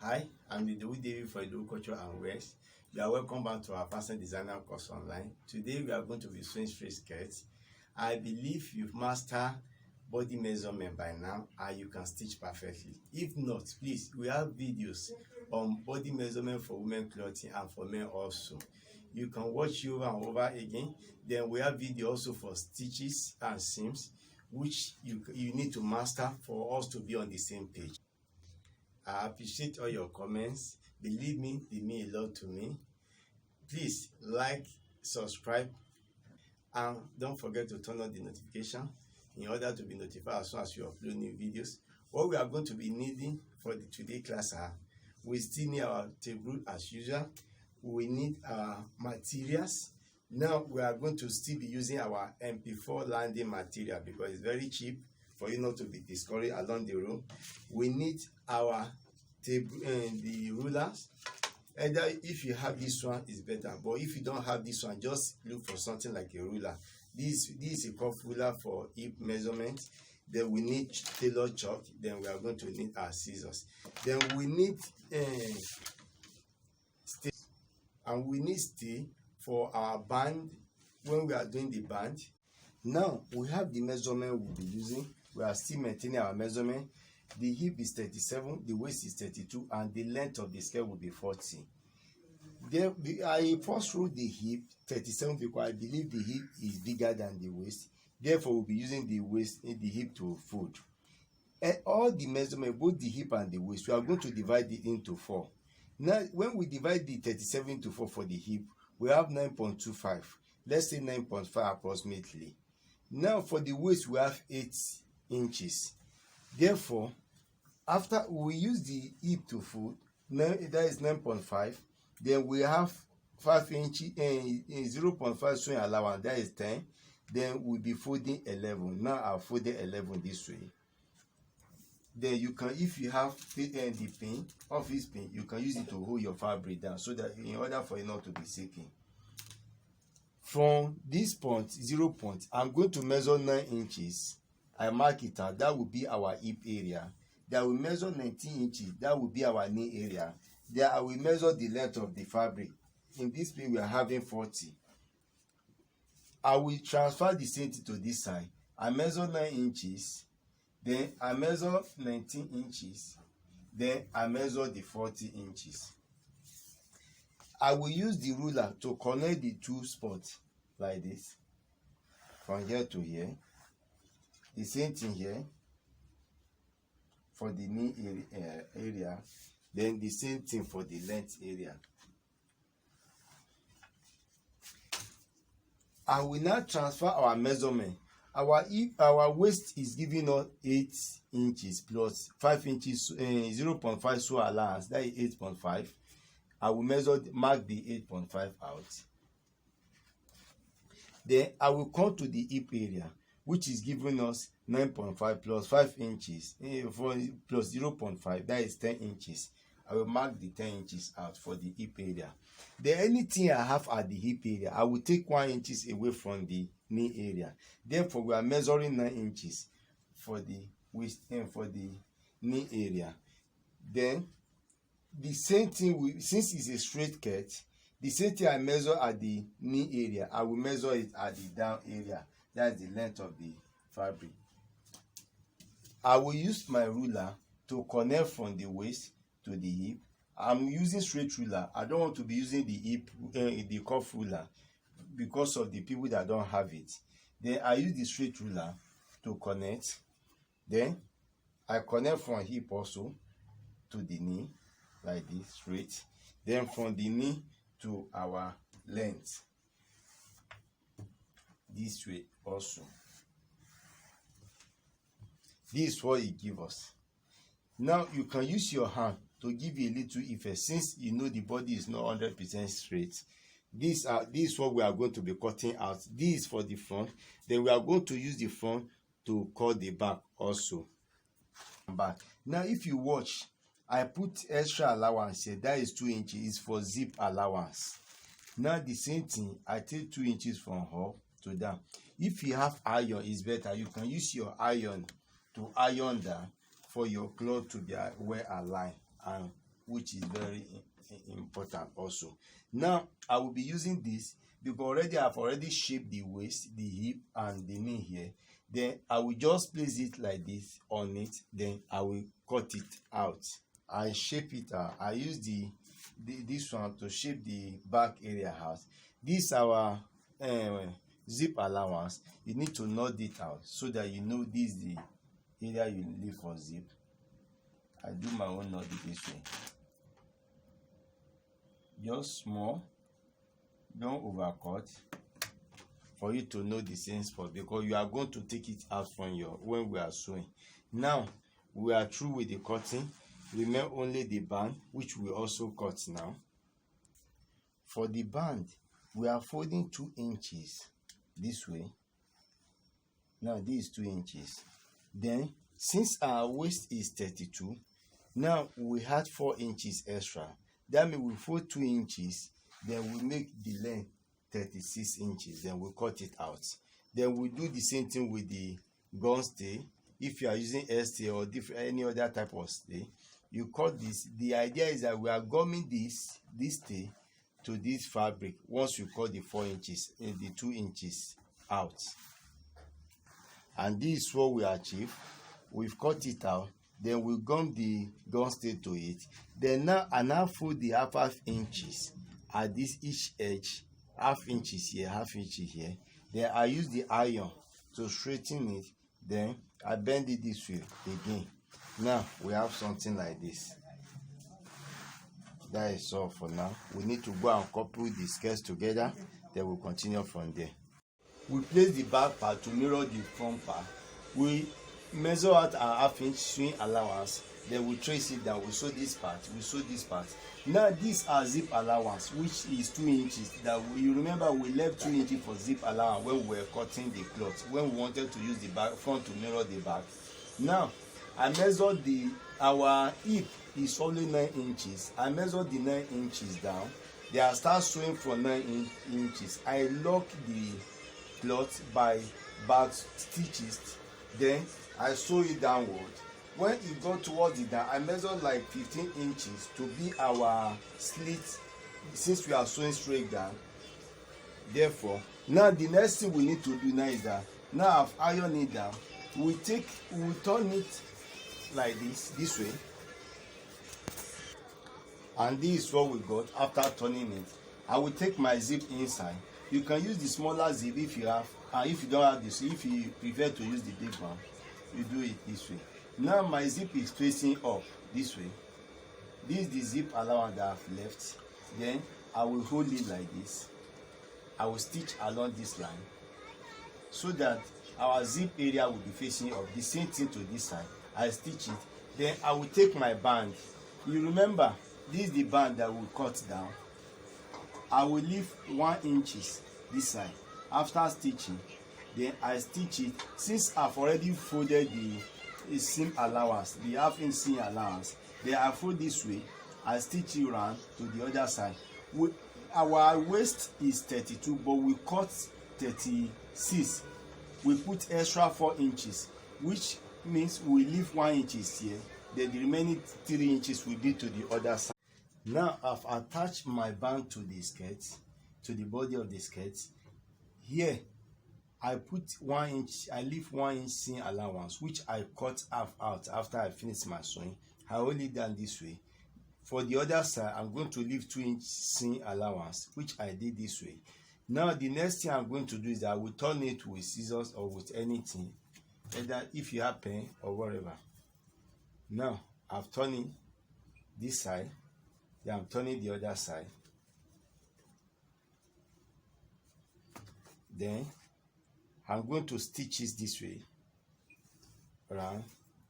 Hi, I'm Idowu David for Idowu Culture and Wears. You are welcome back to our fashion designer course online. Today we are going to be sewing straight skirts. I believe you've mastered body measurement by now and you can stitch perfectly. If not, please, we have videos on body measurement for women clothing and for men also. You can watch over and over again. Then we have video also for stitches and seams, which you need to master for us to be on the same page. I appreciate all your comments. Believe me, they mean a lot to me. Please like, subscribe, and don't forget to turn on the notification in order to be notified as soon as you upload new videos. What we are going to be needing for the today class are, we still need our table as usual. We need our materials. Now we are going to still be using our MP4 landing material because it's very cheap for you not to be discouraged along the road. We need our table and the rulers. Either if you have this one is better, but if you don't have this one, just look for something like a ruler. This is a cuff ruler for hip measurement. Then we need tailor chalk. Then we are going to need our scissors. Then we need stay, and we need stay for our band when we are doing the band. Now we have the measurement we'll be using. We are still maintaining our measurement. The hip is 37, the waist is 32, and the length of the skirt will be 40. Then I first wrote the hip 37 because I believe the hip is bigger than the waist. Therefore, we'll be using the hip to fold. And all the measurement, both the hip and the waist, we are going to divide it into 4. Now, when we divide the 37 into 4 for the hip, we have 9.25. Let's say 9.5 approximately. Now, for the waist, we have 8 inches. Therefore, after we use the hip to fold, that is 9.5. Then we have 5 inches and 0.5 sewing allowance, that is 10. Then we'll be folding 11. Now I'll fold 11 this way. Then you can, if you have the pin, office pin, you can use it to hold your fabric down so that in order for it not to be shaking. From this point, 0 point, I'm going to measure 9 inches. I mark it out. That will be our hip area. Then we measure 19 inches. That will be our knee area. Then I will measure the length of the fabric. In this place, we are having 40. I will transfer the same thing to this side. I measure 9 inches. Then I measure 19 inches. Then I measure the 40 inches. I will use the ruler to connect the two spots like this. From here to here. The same thing here for the knee area, then the same thing for the length area. I will now transfer our measurement. Our waist is giving us 8 inches plus 5 inches, 0.5 sew allowance, that is 8.5. I will mark the 8.5 out. Then I will come to the hip area, which is giving us 9.5 plus 5 inches plus 0.5, that is 10 inches. I will mark the 10 inches out for the hip area. Then anything I have at the hip area, I will take 1 inch away from the knee area. Therefore, we are measuring 9 inches for the waist and for the knee area. Then the same thing, since it's a straight cut, the same thing I measure at the knee area, I will measure it at the down area. That's the length of the fabric. I will use my ruler to connect from the waist to the hip. I'm using straight ruler. I don't want to be using the cuff ruler because of the people that don't have it. Then I use the straight ruler to connect. Then I connect from hip also to the knee like this, straight. Then from the knee to our length this way also. This is what it gives us. Now you can use your hand to give you a little effect since you know the body is not 100% straight. This is what we are going to be cutting out. This is for the front. Then we are going to use the front to cut the back also. Back. Now if you watch, I put extra allowance here. That is 2 inches. It's for zip allowance. Now the same thing, I take 2 inches from up to down. If you have iron, it's better. You can use your iron to iron down for your cloth to be well aligned and which is very important also. Now I will be using this because I've already shaped the waist, the hip and the knee here. Then I will just place it like this on it, then I will cut it out. I shape it out. I use this one to shape the back area out. This our zip allowance. You need to knot it out so that you know this is the area you leave for zip. I do my own knot this way, just small, don't overcut, for you to know the same spot, because you are going to take it out from your when we are sewing. Now we are through with the cutting. Remain only the band, which we also cut now. For the band, we are folding 2 inches this way. Now this is 2 inches. Then since our waist is 32, now we had 4 inches extra. That means we fold 2 inches, then we make the length 36 inches, then we cut it out. Then we do the same thing with the gun stay. If you are using stay or any other type of stay, you cut this. The idea is that we are gumming this stay to this fabric once you cut the 4 inches and the 2 inches out. And this is what we achieve. We've cut it out, then we gum the gun stay to it. Then now I now fold the half inches at this each edge, half inches here, half inches here. Then I use the iron to straighten it. Then I bend it this way again. Now we have something like this. That is all for now. We need to go and couple the skirts together, then we'll continue from there. We place the back part to mirror the front part. We measure out our half-inch sewing allowance, then we trace it down. We sew this part, we sew this part. Now this are zip allowance, which is 2 inches. That you remember we left 2 inches for zip allowance when we were cutting the cloth, when we wanted to use the back front to mirror the back. Now I measured our hip is only 9 inches. I measured the 9 inches down. Then I start sewing from 9 inches. I lock the cloth by back stitches. Then I sew it downward. When it got towards the down, I measured like 15 inches to be our slit, since we are sewing straight down. Therefore, now the next thing we need to do now is that now I've ironed it down. We turn it like this way, and this is what we got after turning it. I will take my zip inside. You can use the smaller zip if you have, and if you don't have this, if you prefer to use the big one, you do it this way. Now my zip is facing up this way. This is the zip allowance that I've left. Then I will hold it like this. I will stitch along this line so that our zip area will be facing up. The same thing to this side. I stitch it. Then I will take my band. You remember, this is the band that will cut down. I will leave 1 inches this side. After stitching, then I stitch it. Since I've already folded the seam allowance, the half-inch seam allowance, then I fold this way. I stitch it round to the other side. Our waist is 32, but we cut 36. We put extra 4 inches, which means we leave 1 inch here. Then the remaining 3 inches will be to the other side. Now I've attached my band to the skirt, to the body of the skirt. Here I put 1 inch, I leave 1 inch seam allowance, which I cut half out after I finish my sewing. I hold it down this way. For the other side, I'm going to leave 2 inch seam allowance, which I did this way. Now the next thing I'm going to do is that I will turn it with scissors or with anything, either if you have pen or whatever. Now I've turned it this side, then I'm turning the other side. Then I'm going to stitch it this way around.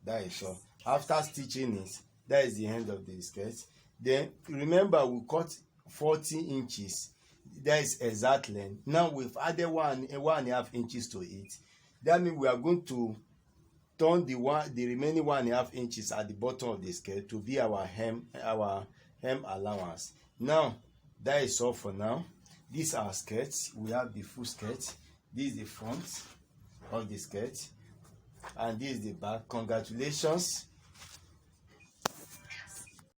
That is all. After stitching it, that is the end of the skirt. Then remember we cut 40 inches. That is exact length. Now we've added 1.5 inches to it. That means we are going to turn the remaining 1.5 inches at the bottom of the skirt to be our hem allowance. Now that is all for now. These are skirts. We have the full skirt. This is the front of the skirt, and this is the back. Congratulations,